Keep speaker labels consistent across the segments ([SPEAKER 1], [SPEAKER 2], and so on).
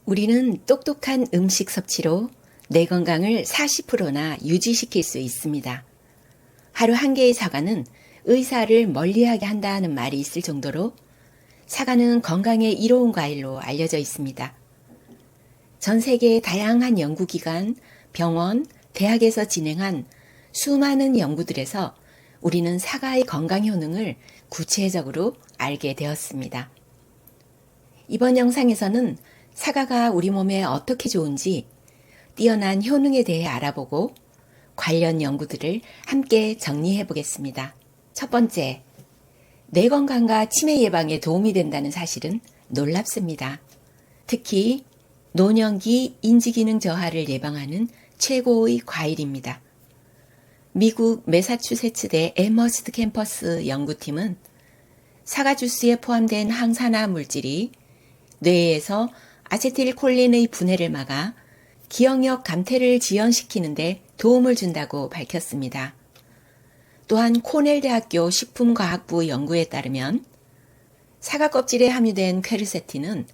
[SPEAKER 1] 우리는 똑똑한 음식 섭취로 뇌 건강을 40%나 유지시킬 수 있습니다. 하루 한 개의 사과는 의사를 멀리하게 한다는 말이 있을 정도로 사과는 건강에 이로운 과일로 알려져 있습니다. 전 세계의 다양한 연구기관, 병원, 대학에서 진행한 수많은 연구들에서 우리는 사과의 건강 효능을 구체적으로 알게 되었습니다. 이번 영상에서는 사과가 우리 몸에 어떻게 좋은지 뛰어난 효능에 대해 알아보고 관련 연구들을 함께 정리해 보겠습니다. 첫 번째, 뇌 건강과 치매 예방에 도움이 된다는 사실은 놀랍습니다. 특히 노년기 인지기능 저하를 예방하는 최고의 과일입니다. 미국 매사추세츠대 애머스트 캠퍼스 연구팀은 사과 주스에 포함된 항산화 물질이 뇌에서 아세틸콜린의 분해를 막아 기억력 감퇴를 지연시키는 데 도움을 준다고 밝혔습니다. 또한 코넬 대학교 식품과학부 연구에 따르면 사과 껍질에 함유된 퀘르세틴은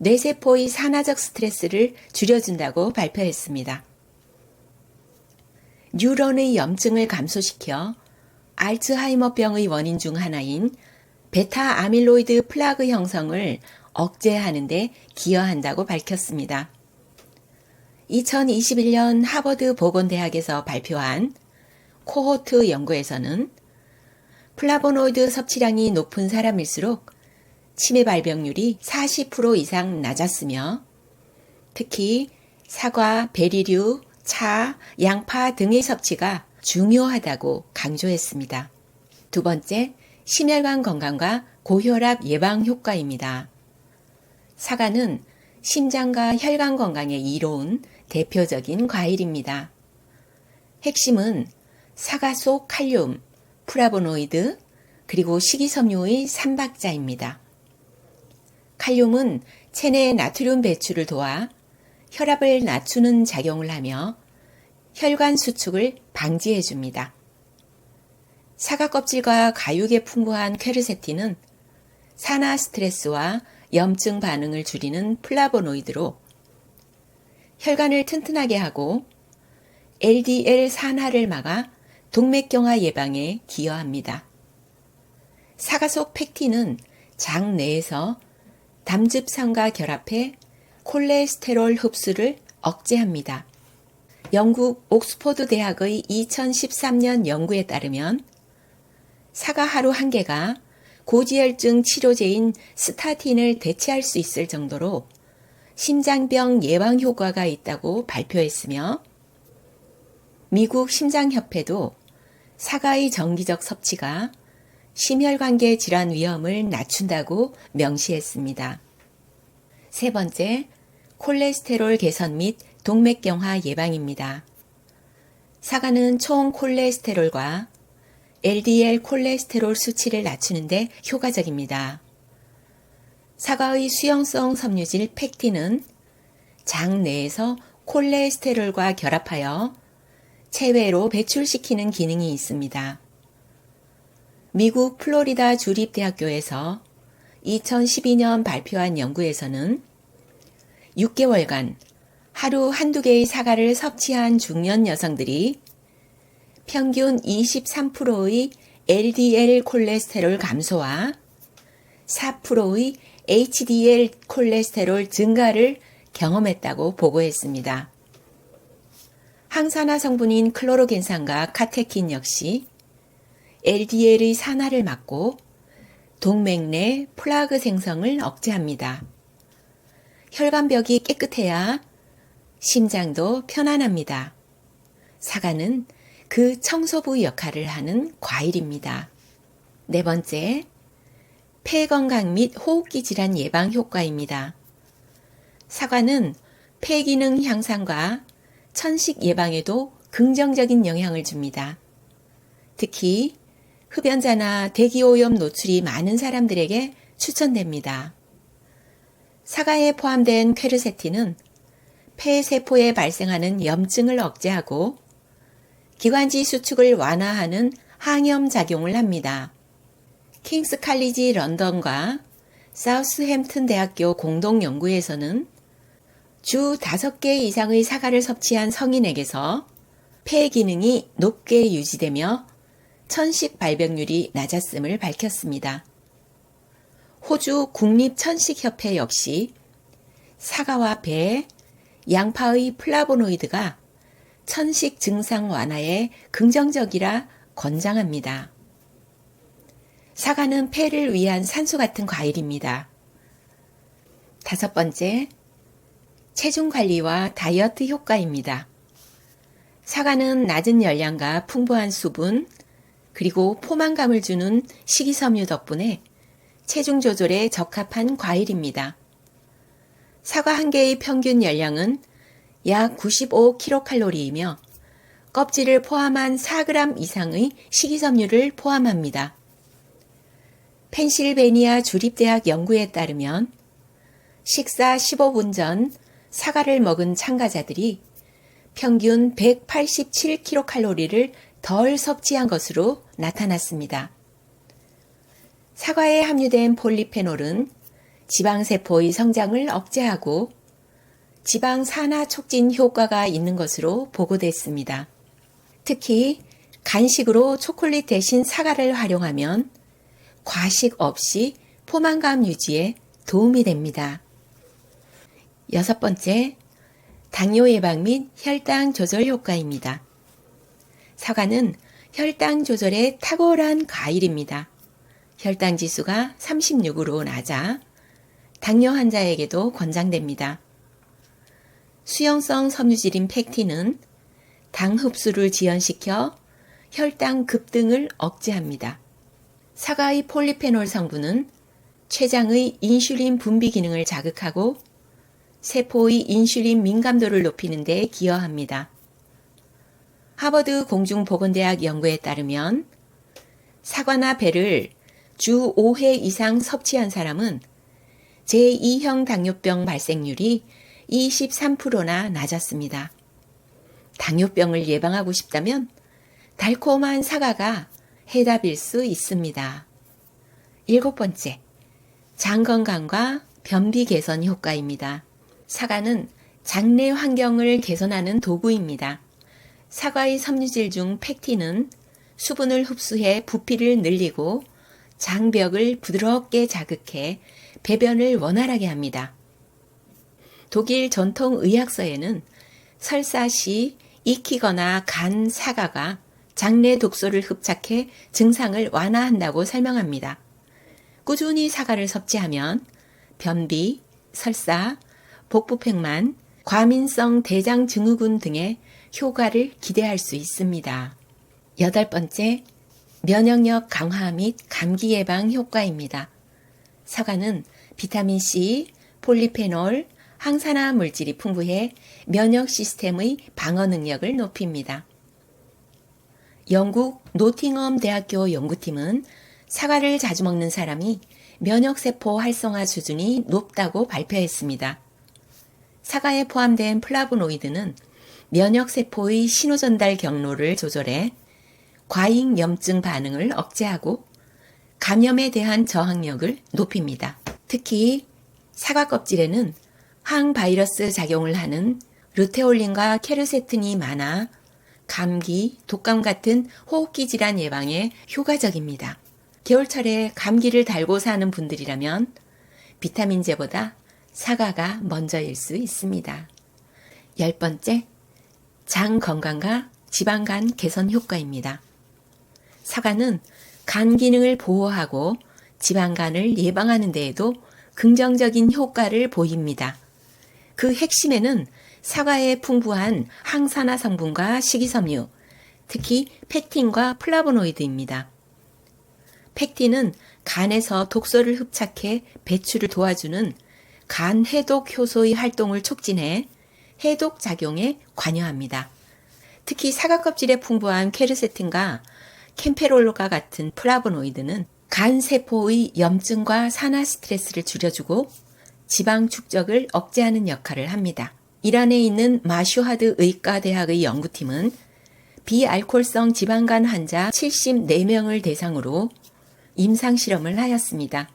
[SPEAKER 1] 뇌세포의 산화적 스트레스를 줄여준다고 발표했습니다. 뉴런의 염증을 감소시켜 알츠하이머병의 원인 중 하나인 베타 아밀로이드 플라그 형성을 억제하는 데 기여한다고 밝혔습니다. 2021년 하버드 보건대학에서 발표한 코호트 연구에서는 플라보노이드 섭취량이 높은 사람일수록 치매 발병률이 40% 이상 낮았으며 특히 사과, 베리류, 차, 양파 등의 섭취가 중요하다고 강조했습니다. 두 번째, 심혈관 건강과 고혈압 예방 효과입니다. 사과는 심장과 혈관 건강에 이로운 대표적인 과일입니다. 핵심은 사과 속 칼륨, 플라보노이드, 그리고 식이섬유의 3박자입니다. 칼륨은 체내 나트륨 배출을 도와 혈압을 낮추는 작용을 하며 혈관 수축을 방지해 줍니다. 사과 껍질과 가육에 풍부한 퀘르세틴은 산화 스트레스와 염증 반응을 줄이는 플라보노이드로 혈관을 튼튼하게 하고 LDL 산화를 막아 동맥경화 예방에 기여합니다. 사과 속 펙틴은 장 내에서 담즙산과 결합해 콜레스테롤 흡수를 억제합니다. 영국 옥스퍼드 대학의 2013년 연구에 따르면 사과 하루 한 개가 고지혈증 치료제인 스타틴을 대체할 수 있을 정도로 심장병 예방 효과가 있다고 발표했으며 미국 심장협회도 사과의 정기적 섭취가 심혈관계 질환 위험을 낮춘다고 명시했습니다. 세 번째, 콜레스테롤 개선 및 동맥경화 예방입니다. 사과는 총 콜레스테롤과 LDL 콜레스테롤 수치를 낮추는 데 효과적입니다. 사과의 수용성 섬유질 펙틴은 장 내에서 콜레스테롤과 결합하여 체외로 배출시키는 기능이 있습니다. 미국 플로리다 주립대학교에서 2012년 발표한 연구에서는 6개월간 하루 한두 개의 사과를 섭취한 중년 여성들이 평균 23%의 LDL 콜레스테롤 감소와 4%의 HDL 콜레스테롤 증가를 경험했다고 보고했습니다. 항산화 성분인 클로로겐산과 카테킨 역시 LDL의 산화를 막고 동맥 내 플라그 생성을 억제합니다. 혈관벽이 깨끗해야 심장도 편안합니다. 사과는 그 청소부 역할을 하는 과일입니다. 네 번째, 폐 건강 및 호흡기 질환 예방 효과입니다. 사과는 폐 기능 향상과 천식 예방에도 긍정적인 영향을 줍니다. 특히 흡연자나 대기오염 노출이 많은 사람들에게 추천됩니다. 사과에 포함된 퀘르세틴은 폐세포에 발생하는 염증을 억제하고 기관지 수축을 완화하는 항염 작용을 합니다. 킹스 칼리지 런던과 사우스햄튼 대학교 공동 연구에서는 주 5개 이상의 사과를 섭취한 성인에게서 폐 기능이 높게 유지되며 천식 발병률이 낮았음을 밝혔습니다. 호주 국립천식협회 역시 사과와 배, 양파의 플라보노이드가 천식 증상 완화에 긍정적이라 권장합니다. 사과는 폐를 위한 산소 같은 과일입니다. 5번째, 체중 관리와 다이어트 효과입니다. 사과는 낮은 열량과 풍부한 수분, 그리고 포만감을 주는 식이섬유 덕분에 체중 조절에 적합한 과일입니다. 사과 한 개의 평균 열량은 약 95kcal이며 껍질을 포함한 4g 이상의 식이섬유를 포함합니다. 펜실베니아 주립대학 연구에 따르면 식사 15분 전 사과를 먹은 참가자들이 평균 187kcal를 덜 섭취한 것으로 나타났습니다. 사과에 함유된 폴리페놀은 지방세포의 성장을 억제하고 지방 산화 촉진 효과가 있는 것으로 보고됐습니다. 특히 간식으로 초콜릿 대신 사과를 활용하면 과식 없이 포만감 유지에 도움이 됩니다. 6번째, 당뇨 예방 및 혈당 조절 효과입니다. 사과는 혈당 조절에 탁월한 과일입니다. 혈당 지수가 36으로 낮아 당뇨 환자에게도 권장됩니다. 수용성 섬유질인 팩틴은 당 흡수를 지연시켜 혈당 급등을 억제합니다. 사과의 폴리페놀 성분은 췌장의 인슐린 분비 기능을 자극하고 세포의 인슐린 민감도를 높이는 데 기여합니다. 하버드 공중보건대학 연구에 따르면 사과나 배를 주 5회 이상 섭취한 사람은 제2형 당뇨병 발생률이 23%나 낮았습니다. 당뇨병을 예방하고 싶다면 달콤한 사과가 해답일 수 있습니다. 7번째, 장 건강과 변비 개선 효과입니다. 사과는 장내 환경을 개선하는 도구입니다. 사과의 섬유질 중 팩틴은 수분을 흡수해 부피를 늘리고 장벽을 부드럽게 자극해 배변을 원활하게 합니다. 독일 전통 의학서에는 설사 시 익히거나 간 사과가 장내 독소를 흡착해 증상을 완화한다고 설명합니다. 꾸준히 사과를 섭취하면 변비, 설사, 복부팽만, 과민성 대장 증후군 등의 효과를 기대할 수 있습니다. 8번째, 면역력 강화 및 감기 예방 효과입니다. 사과는 비타민C, 폴리페놀, 항산화 물질이 풍부해 면역 시스템의 방어 능력을 높입니다. 영국 노팅엄 대학교 연구팀은 사과를 자주 먹는 사람이 면역세포 활성화 수준이 높다고 발표했습니다. 사과에 포함된 플라보노이드는 면역세포의 신호전달 경로를 조절해 과잉염증 반응을 억제하고 감염에 대한 저항력을 높입니다. 특히 사과 껍질에는 항바이러스 작용을 하는 르테올린과 케르세틴이 많아 감기, 독감 같은 호흡기 질환 예방에 효과적입니다. 겨울철에 감기를 달고 사는 분들이라면 비타민제보다 사과가 먼저일 수 있습니다. 10번째, 장 건강과 지방간 개선 효과입니다. 사과는 간 기능을 보호하고 지방간을 예방하는 데에도 긍정적인 효과를 보입니다. 그 핵심에는 사과의 풍부한 항산화 성분과 식이섬유, 특히 팩틴과 플라보노이드입니다. 팩틴은 간에서 독소를 흡착해 배출을 도와주는 간 해독 효소의 활동을 촉진해 해독 작용에 관여합니다. 특히 사과 껍질에 풍부한 케르세틴과 캠페롤과 같은 플라보노이드는 간 세포의 염증과 산화 스트레스를 줄여주고 지방 축적을 억제하는 역할을 합니다. 이란에 있는 마슈하드 의과대학의 연구팀은 비알코올성 지방간 환자 74명을 대상으로 임상실험을 하였습니다.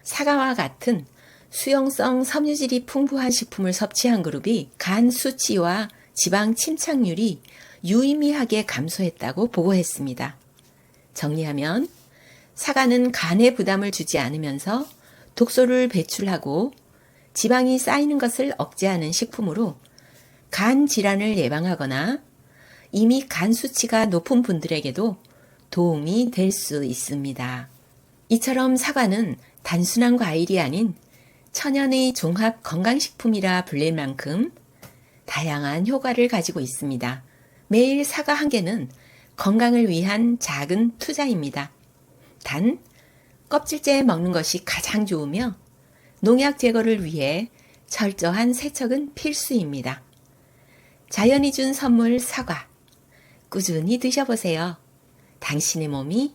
[SPEAKER 1] 사과와 같은 수용성 섬유질이 풍부한 식품을 섭취한 그룹이 간 수치와 지방 침착률이 유의미하게 감소했다고 보고했습니다. 정리하면 사과는 간에 부담을 주지 않으면서 독소를 배출하고 지방이 쌓이는 것을 억제하는 식품으로 간 질환을 예방하거나 이미 간 수치가 높은 분들에게도 도움이 될 수 있습니다. 이처럼 사과는 단순한 과일이 아닌 천연의 종합 건강식품이라 불릴 만큼 다양한 효과를 가지고 있습니다. 매일 사과 한 개는 건강을 위한 작은 투자입니다. 단, 껍질째 먹는 것이 가장 좋으며 농약 제거를 위해 철저한 세척은 필수입니다. 자연이 준 선물 사과, 꾸준히 드셔보세요. 당신의 몸이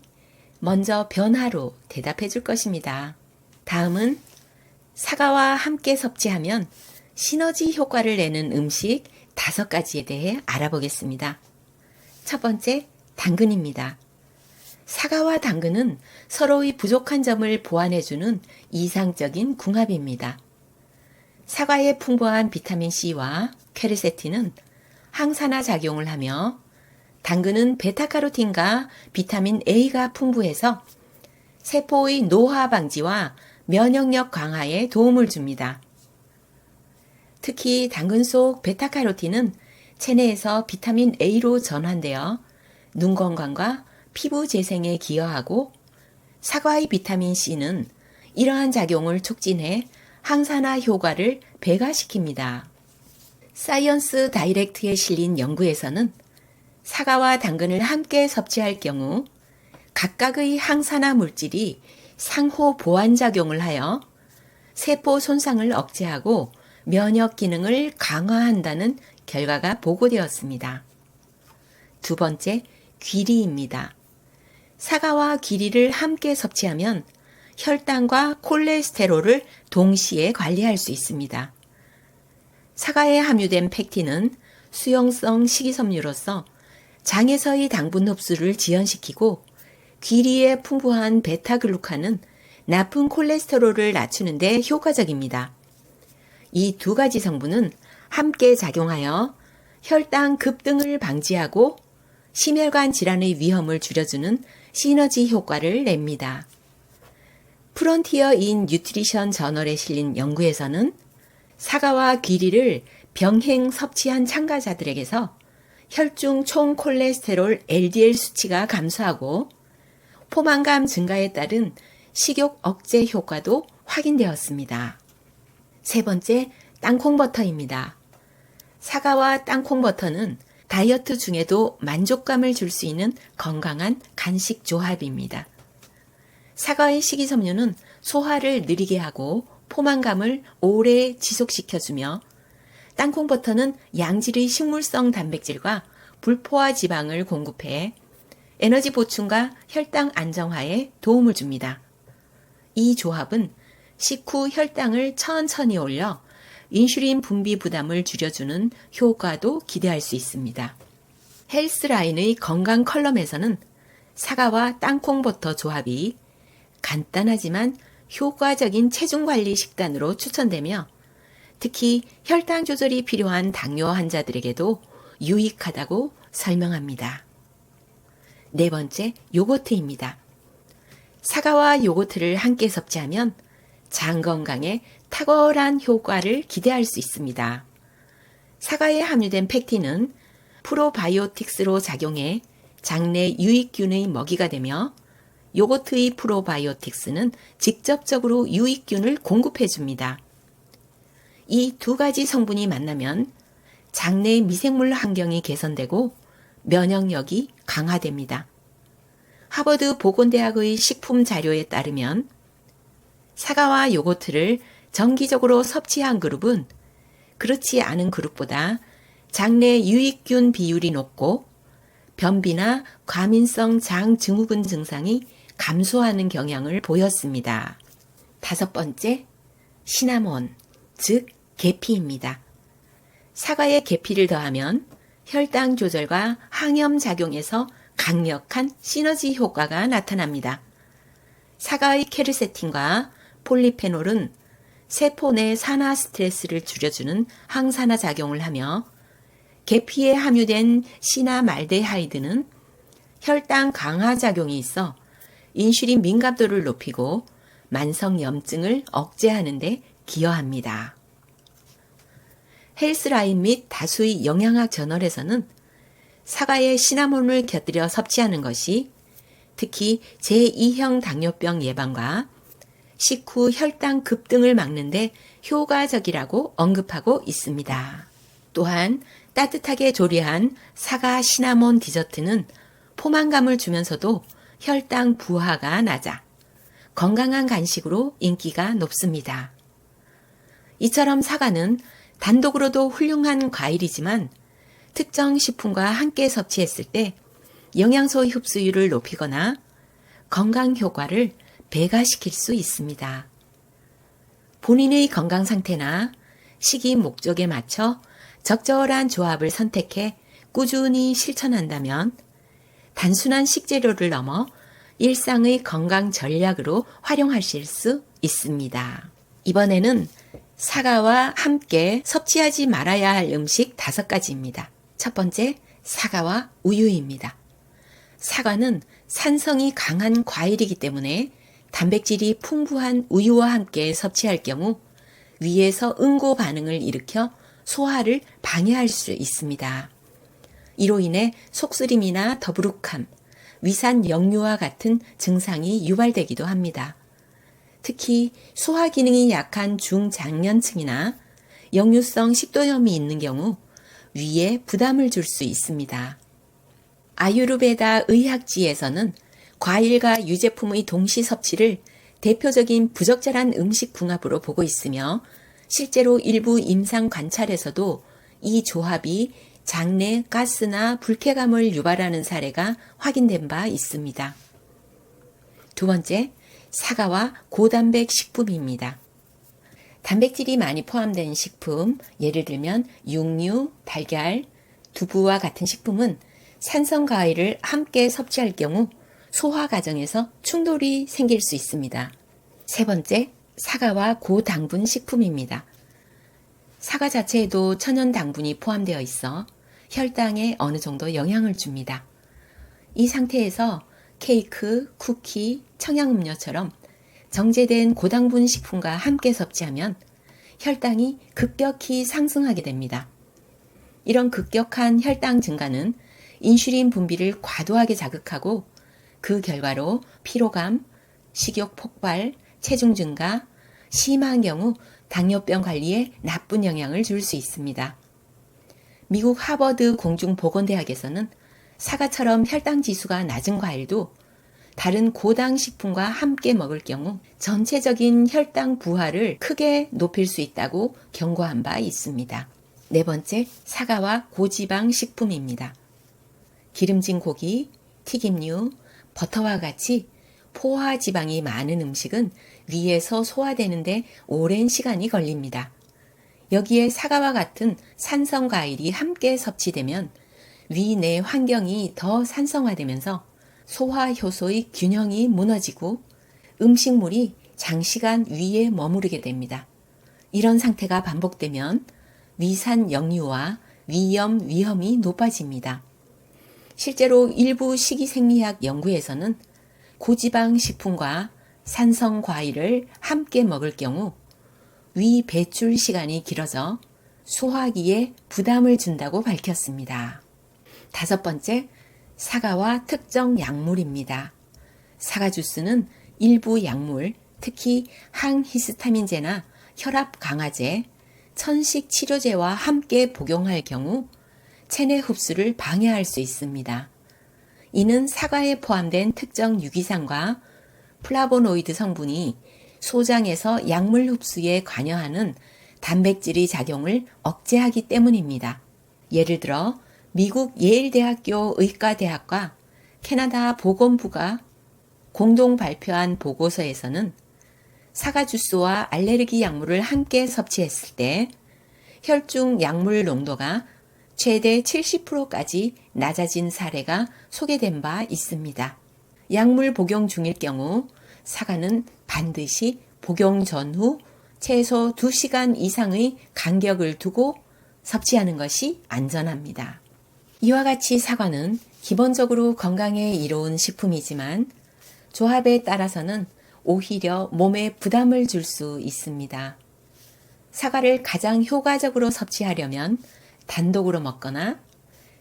[SPEAKER 1] 먼저 변화로 대답해 줄 것입니다. 다음은 사과와 함께 섭취하면 시너지 효과를 내는 음식 5가지에 대해 알아보겠습니다. 첫 번째, 당근입니다. 사과와 당근은 서로의 부족한 점을 보완해주는 이상적인 궁합입니다. 사과의 풍부한 비타민C와 퀘르세틴은 항산화 작용을 하며 당근은 베타카로틴과 비타민 A가 풍부해서 세포의 노화 방지와 면역력 강화에 도움을 줍니다. 특히 당근 속 베타카로틴은 체내에서 비타민 A로 전환되어 눈 건강과 피부 재생에 기여하고 사과의 비타민 C는 이러한 작용을 촉진해 항산화 효과를 배가시킵니다. 사이언스 다이렉트에 실린 연구에서는 사과와 당근을 함께 섭취할 경우 각각의 항산화 물질이 상호 보완작용을 하여 세포 손상을 억제하고 면역 기능을 강화한다는 결과가 보고되었습니다. 두 번째, 귀리입니다. 사과와 귀리를 함께 섭취하면 혈당과 콜레스테롤을 동시에 관리할 수 있습니다. 사과에 함유된 펙틴은 수용성 식이섬유로서 장에서의 당분 흡수를 지연시키고 귀리에 풍부한 베타글루칸은 나쁜 콜레스테롤을 낮추는 데 효과적입니다. 이 2가지 성분은 함께 작용하여 혈당 급등을 방지하고 심혈관 질환의 위험을 줄여주는 시너지 효과를 냅니다. 프론티어 인 뉴트리션 저널에 실린 연구에서는 사과와 귀리를 병행 섭취한 참가자들에게서 혈중 총 콜레스테롤 LDL 수치가 감소하고 포만감 증가에 따른 식욕 억제 효과도 확인되었습니다. 세 번째, 땅콩버터입니다. 사과와 땅콩버터는 다이어트 중에도 만족감을 줄 수 있는 건강한 간식 조합입니다. 사과의 식이섬유는 소화를 느리게 하고 포만감을 오래 지속시켜주며 땅콩버터는 양질의 식물성 단백질과 불포화 지방을 공급해 에너지 보충과 혈당 안정화에 도움을 줍니다. 이 조합은 식후 혈당을 천천히 올려 인슐린 분비 부담을 줄여주는 효과도 기대할 수 있습니다. 헬스라인의 건강 컬럼에서는 사과와 땅콩버터 조합이 간단하지만 효과적인 체중관리 식단으로 추천되며 특히 혈당 조절이 필요한 당뇨 환자들에게도 유익하다고 설명합니다. 네 번째, 요거트입니다. 사과와 요거트를 함께 섭취하면 장 건강에 탁월한 효과를 기대할 수 있습니다. 사과에 함유된 펙틴은 프로바이오틱스로 작용해 장내 유익균의 먹이가 되며 요거트의 프로바이오틱스는 직접적으로 유익균을 공급해 줍니다. 이 2가지 성분이 만나면 장내 미생물 환경이 개선되고 면역력이 강화됩니다. 하버드 보건대학의 식품 자료에 따르면 사과와 요거트를 정기적으로 섭취한 그룹은 그렇지 않은 그룹보다 장내 유익균 비율이 높고 변비나 과민성 장 증후군 증상이 감소하는 경향을 보였습니다. 5번째, 시나몬, 즉 계피입니다. 사과에 계피를 더하면 혈당 조절과 항염 작용에서 강력한 시너지 효과가 나타납니다. 사과의 케르세틴과 폴리페놀은 세포 내 산화 스트레스를 줄여주는 항산화 작용을 하며 계피에 함유된 시나말데하이드는 혈당 강화 작용이 있어 인슐린 민감도를 높이고 만성염증을 억제하는 데 기여합니다. 헬스라인 및 다수의 영양학 저널에서는 사과에 시나몬을 곁들여 섭취하는 것이 특히 제2형 당뇨병 예방과 식후 혈당 급등을 막는 데 효과적이라고 언급하고 있습니다. 또한 따뜻하게 조리한 사과 시나몬 디저트는 포만감을 주면서도 혈당 부하가 낮아 건강한 간식으로 인기가 높습니다. 이처럼 사과는 단독으로도 훌륭한 과일이지만 특정 식품과 함께 섭취했을 때 영양소 흡수율을 높이거나 건강 효과를 배가시킬 수 있습니다. 본인의 건강 상태나 식이 목적에 맞춰 적절한 조합을 선택해 꾸준히 실천한다면 단순한 식재료를 넘어 일상의 건강 전략으로 활용하실 수 있습니다. 이번에는 사과와 함께 섭취하지 말아야 할 음식 5가지입니다. 첫 번째, 사과와 우유입니다. 사과는 산성이 강한 과일이기 때문에 단백질이 풍부한 우유와 함께 섭취할 경우 위에서 응고 반응을 일으켜 소화를 방해할 수 있습니다. 이로 인해 속쓰림이나 더부룩함, 위산 역류와 같은 증상이 유발되기도 합니다. 특히 소화 기능이 약한 중장년층이나 역류성 식도염이 있는 경우 위에 부담을 줄 수 있습니다. 아유르베다 의학지에서는 과일과 유제품의 동시 섭취를 대표적인 부적절한 음식 궁합으로 보고 있으며 실제로 일부 임상 관찰에서도 이 조합이 장내 가스나 불쾌감을 유발하는 사례가 확인된 바 있습니다. 두 번째, 사과와 고단백 식품입니다. 단백질이 많이 포함된 식품, 예를 들면 육류, 달걀, 두부와 같은 식품은 산성 과일을 함께 섭취할 경우 소화 과정에서 충돌이 생길 수 있습니다. 세 번째, 사과와 고당분 식품입니다. 사과 자체에도 천연 당분이 포함되어 있어 혈당에 어느 정도 영향을 줍니다. 이 상태에서 케이크, 쿠키, 청양음료처럼 정제된 고당분 식품과 함께 섭취하면 혈당이 급격히 상승하게 됩니다. 이런 급격한 혈당 증가는 인슐린 분비를 과도하게 자극하고 그 결과로 피로감, 식욕 폭발, 체중 증가, 심한 경우 당뇨병 관리에 나쁜 영향을 줄 수 있습니다. 미국 하버드 공중보건대학에서는 사과처럼 혈당 지수가 낮은 과일도 다른 고당 식품과 함께 먹을 경우 전체적인 혈당 부하를 크게 높일 수 있다고 경고한 바 있습니다. 네 번째, 사과와 고지방 식품입니다. 기름진 고기, 튀김류, 버터와 같이 포화 지방이 많은 음식은 위에서 소화되는데 오랜 시간이 걸립니다. 여기에 사과와 같은 산성 과일이 함께 섭취되면 위 내 환경이 더 산성화되면서 소화 효소의 균형이 무너지고 음식물이 장시간 위에 머무르게 됩니다. 이런 상태가 반복되면 위산 역류와 위염 위험이 높아집니다. 실제로 일부 식이생리학 연구에서는 고지방 식품과 산성 과일을 함께 먹을 경우 위 배출 시간이 길어져 소화기에 부담을 준다고 밝혔습니다. 다섯 번째, 사과와 특정 약물입니다. 사과 주스는 일부 약물, 특히 항히스타민제나 혈압 강화제, 천식 치료제와 함께 복용할 경우 체내 흡수를 방해할 수 있습니다. 이는 사과에 포함된 특정 유기산과 플라보노이드 성분이 소장에서 약물 흡수에 관여하는 단백질의 작용을 억제하기 때문입니다. 예를 들어 미국 예일대학교 의과대학과 캐나다 보건부가 공동 발표한 보고서에서는 사과 주스와 알레르기 약물을 함께 섭취했을 때 혈중 약물 농도가 최대 70%까지 낮아진 사례가 소개된 바 있습니다. 약물 복용 중일 경우 사과는 반드시 복용 전후 최소 2시간 이상의 간격을 두고 섭취하는 것이 안전합니다. 이와 같이 사과는 기본적으로 건강에 이로운 식품이지만 조합에 따라서는 오히려 몸에 부담을 줄 수 있습니다. 사과를 가장 효과적으로 섭취하려면 단독으로 먹거나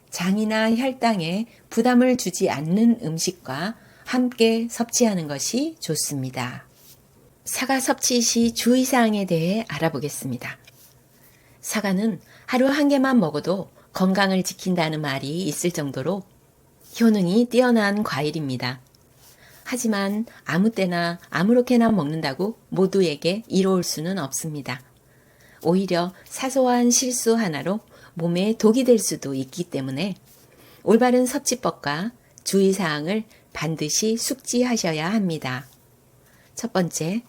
[SPEAKER 1] 장이나 혈당에 부담을 주지 않는 음식과 함께 섭취하는 것이 좋습니다. 사과 섭취 시 주의사항에 대해 알아보겠습니다. 사과는 하루 한 개만 먹어도 건강을 지킨다는 말이 있을 정도로 효능이 뛰어난 과일입니다. 하지만 아무 때나 아무렇게나 먹는다고 모두에게 이로울 수는 없습니다. 오히려 사소한 실수 하나로 몸에 독이 될 수도 있기 때문에 올바른 섭취법과 주의사항을 반드시 숙지하셔야 합니다. 첫 번째,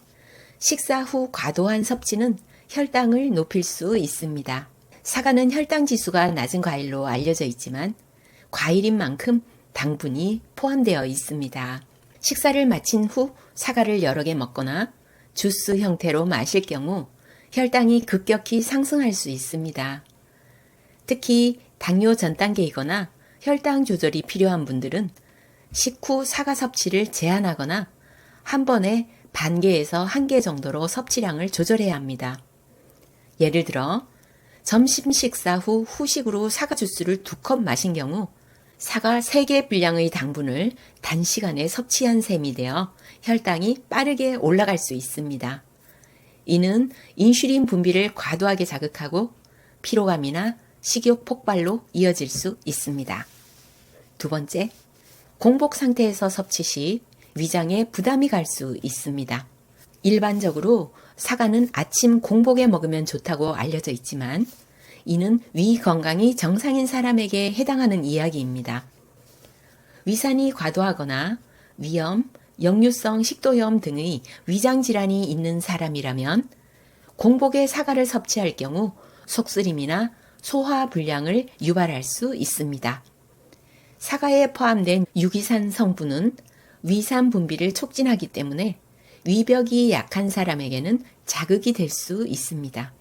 [SPEAKER 1] 식사 후 과도한 섭취는 혈당을 높일 수 있습니다. 사과는 혈당 지수가 낮은 과일로 알려져 있지만 과일인 만큼 당분이 포함되어 있습니다. 식사를 마친 후 사과를 여러 개 먹거나 주스 형태로 마실 경우 혈당이 급격히 상승할 수 있습니다. 특히 당뇨 전 단계이거나 혈당 조절이 필요한 분들은 식후 사과 섭취를 제한하거나 한 번에 반 개에서 한 개 정도로 섭취량을 조절해야 합니다. 예를 들어 점심 식사 후 후식으로 사과 주스를 2컵 마신 경우 사과 3개 분량의 당분을 단시간에 섭취한 셈이 되어 혈당이 빠르게 올라갈 수 있습니다. 이는 인슐린 분비를 과도하게 자극하고 피로감이나 식욕 폭발로 이어질 수 있습니다. 두 번째, 공복 상태에서 섭취 시 위장에 부담이 갈 수 있습니다. 일반적으로 사과는 아침 공복에 먹으면 좋다고 알려져 있지만 이는 위 건강이 정상인 사람에게 해당하는 이야기입니다. 위산이 과도하거나 위염, 역류성 식도염 등의 위장 질환이 있는 사람이라면 공복에 사과를 섭취할 경우 속쓰림이나 소화 불량을 유발할 수 있습니다. 사과에 포함된 유기산 성분은 위산 분비를 촉진하기 때문에 위벽이 약한 사람에게는 자극이 될 수 있습니다.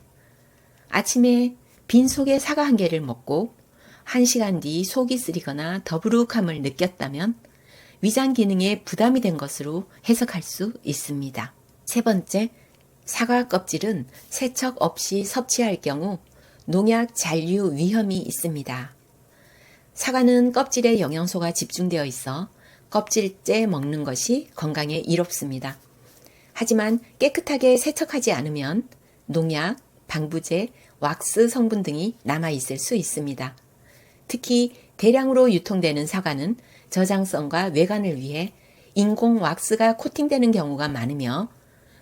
[SPEAKER 1] 아침에 빈속에 사과 한 개를 먹고 1시간 뒤 속이 쓰리거나 더부룩함을 느꼈다면 위장 기능에 부담이 된 것으로 해석할 수 있습니다. 세 번째, 사과 껍질은 세척 없이 섭취할 경우 농약 잔류 위험이 있습니다. 사과는 껍질에 영양소가 집중되어 있어 껍질째 먹는 것이 건강에 이롭습니다. 하지만 깨끗하게 세척하지 않으면 농약, 방부제, 왁스 성분 등이 남아있을 수 있습니다. 특히 대량으로 유통되는 사과는 저장성과 외관을 위해 인공 왁스가 코팅되는 경우가 많으며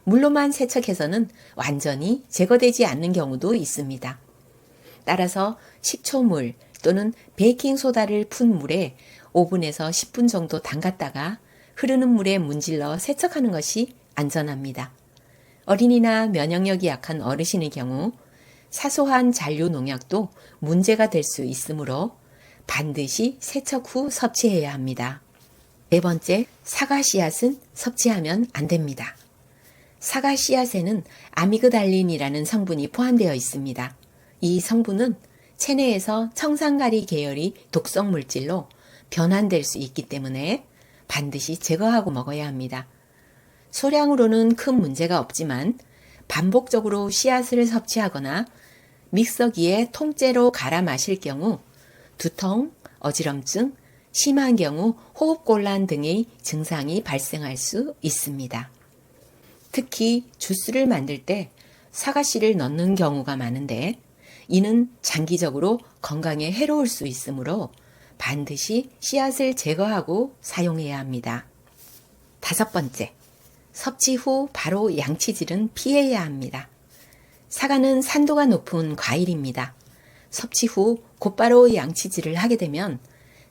[SPEAKER 1] 물로만 세척해서는 완전히 제거되지 않는 경우도 있습니다. 따라서 식초물 또는 베이킹소다를 푼 물에 5분에서 10분 정도 담갔다가 흐르는 물에 문질러 세척하는 것이 안전합니다. 어린이나 면역력이 약한 어르신의 경우 사소한 잔류 농약도 문제가 될 수 있으므로 반드시 세척 후 섭취해야 합니다. 네 번째, 사과 씨앗은 섭취하면 안 됩니다. 사과 씨앗에는 아미그달린이라는 성분이 포함되어 있습니다. 이 성분은 체내에서 청산가리 계열의 독성 물질로 변환될 수 있기 때문에 반드시 제거하고 먹어야 합니다. 소량으로는 큰 문제가 없지만 반복적으로 씨앗을 섭취하거나 믹서기에 통째로 갈아 마실 경우 두통, 어지럼증, 심한 경우 호흡곤란 등의 증상이 발생할 수 있습니다. 특히 주스를 만들 때 사과씨를 넣는 경우가 많은데 이는 장기적으로 건강에 해로울 수 있으므로 반드시 씨앗을 제거하고 사용해야 합니다. 다섯 번째, 섭취 후 바로 양치질은 피해야 합니다. 사과는 산도가 높은 과일입니다. 섭취 후 곧바로 양치질을 하게 되면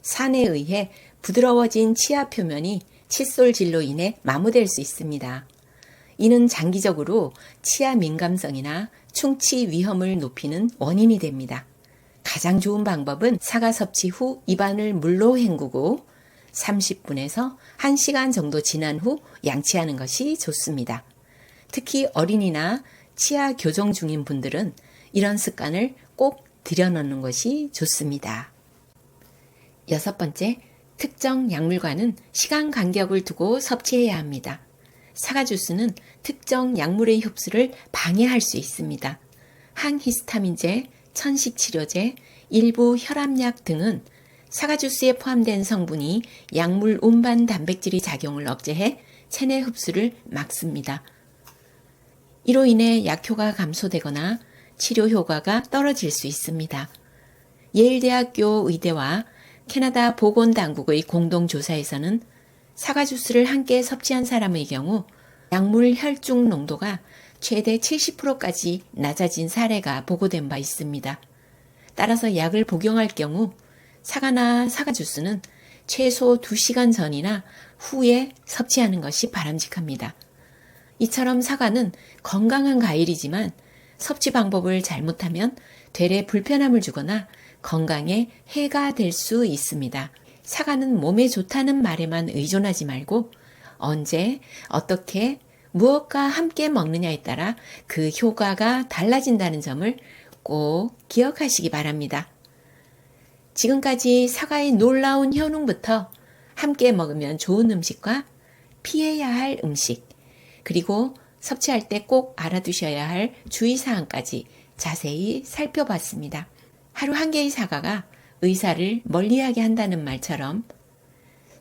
[SPEAKER 1] 산에 의해 부드러워진 치아 표면이 칫솔질로 인해 마모될 수 있습니다. 이는 장기적으로 치아 민감성이나 충치 위험을 높이는 원인이 됩니다. 가장 좋은 방법은 사과 섭취 후 입안을 물로 헹구고 30분에서 1시간 정도 지난 후 양치하는 것이 좋습니다. 특히 어린이나 치아 교정 중인 분들은 이런 습관을 꼭 들여놓는 것이 좋습니다. 6번째, 특정 약물과는 시간 간격을 두고 섭취해야 합니다. 사과 주스는 특정 약물의 흡수를 방해할 수 있습니다. 항히스타민제, 천식치료제, 일부 혈압약 등은 사과 주스에 포함된 성분이 약물 운반 단백질의 작용을 억제해 체내 흡수를 막습니다. 이로 인해 약효가 감소되거나 치료 효과가 떨어질 수 있습니다. 예일대학교 의대와 캐나다 보건당국의 공동조사에서는 사과 주스를 함께 섭취한 사람의 경우 약물 혈중 농도가 최대 70%까지 낮아진 사례가 보고된 바 있습니다. 따라서 약을 복용할 경우 사과나 사과 주스는 최소 2시간 전이나 후에 섭취하는 것이 바람직합니다. 이처럼 사과는 건강한 과일이지만 섭취 방법을 잘못하면 되레 불편함을 주거나 건강에 해가 될 수 있습니다. 사과는 몸에 좋다는 말에만 의존하지 말고 언제, 어떻게, 무엇과 함께 먹느냐에 따라 그 효과가 달라진다는 점을 꼭 기억하시기 바랍니다. 지금까지 사과의 놀라운 효능부터 함께 먹으면 좋은 음식과 피해야 할 음식, 그리고 섭취할 때 꼭 알아두셔야 할 주의사항까지 자세히 살펴봤습니다. 하루 한 개의 사과가 의사를 멀리하게 한다는 말처럼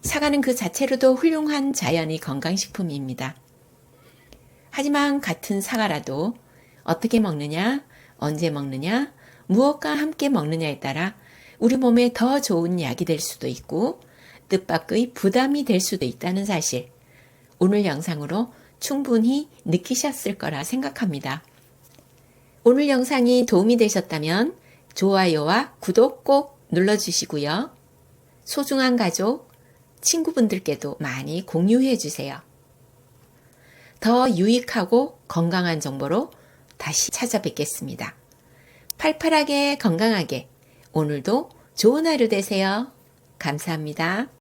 [SPEAKER 1] 사과는 그 자체로도 훌륭한 자연의 건강식품입니다. 하지만 같은 사과라도 어떻게 먹느냐, 언제 먹느냐, 무엇과 함께 먹느냐에 따라 우리 몸에 더 좋은 약이 될 수도 있고 뜻밖의 부담이 될 수도 있다는 사실, 오늘 영상으로 충분히 느끼셨을 거라 생각합니다. 오늘 영상이 도움이 되셨다면 좋아요와 구독 꼭 눌러주시고요. 소중한 가족, 친구분들께도 많이 공유해 주세요. 더 유익하고 건강한 정보로 다시 찾아뵙겠습니다. 팔팔하게 건강하게 오늘도 좋은 하루 되세요. 감사합니다.